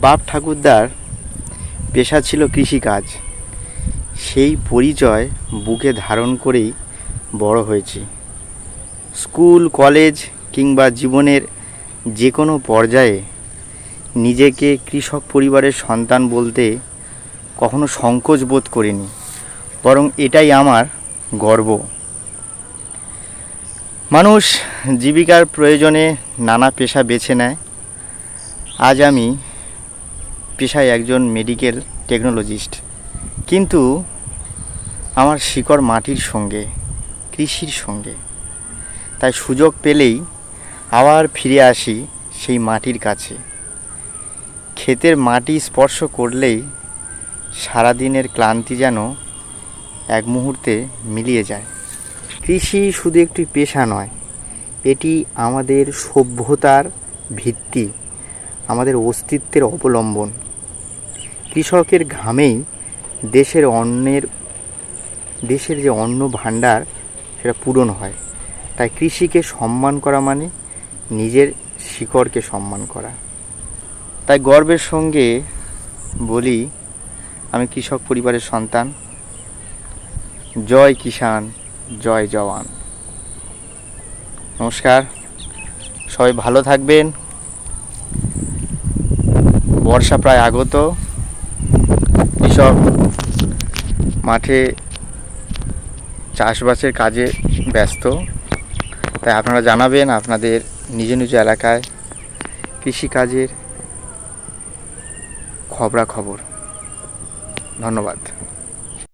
বাপ ঠাকুরদার পেশা ছিল কৃষিকাজ। সেই পরিচয় বুকে ধারণ করেই বড় হয়েছি। স্কুল, কলেজ কিংবা জীবনের যে কোনো পর্যায়ে নিজেকে কৃষক পরিবারের সন্তান বলতে কখনো সংকোচ বোধ করিনি, বরং এটাই আমার গর্ব। মানুষ জীবিকার প্রয়োজনে নানা পেশা বেছে নেয়। আজ আমি পেশায় একজন মেডিকেল টেকনোলজিস্ট, কিন্তু আমার শিকড় মাটির সঙ্গে, কৃষির সঙ্গে। তাই সুযোগ পেলেই আবার ফিরে আসি সেই মাটির কাছে। ক্ষেতের মাটি স্পর্শ করলেই সারাদিনের ক্লান্তি যেন এক মুহূর্তে মিলিয়ে যায়। কৃষি শুধু একটি পেশা নয়, এটি আমাদের সভ্যতার ভিত্তি, আমাদের অস্তিত্বের অবলম্বন। কৃষকের ঘামেই দেশের যে অন্ন ভাণ্ডার সেটা পূরণ হয়। তাই কৃষিকে সম্মান করা মানে নিজের শিকড়কে সম্মান করা। তাই গর্বের সঙ্গে বলি, আমি কৃষক পরিবারের সন্তান। জয় কিষাণ, জয় জওয়ান। নমস্কার, সবাই ভালো থাকবেন। বর্ষা প্রায় আগত, কৃষক মাঠে চাষবাসের কাজে ব্যস্ত। তাই আপনারা জানাবেন আপনাদের নিজ নিজ এলাকায় কৃষিকাজের খবরাখবর। ধন্যবাদ।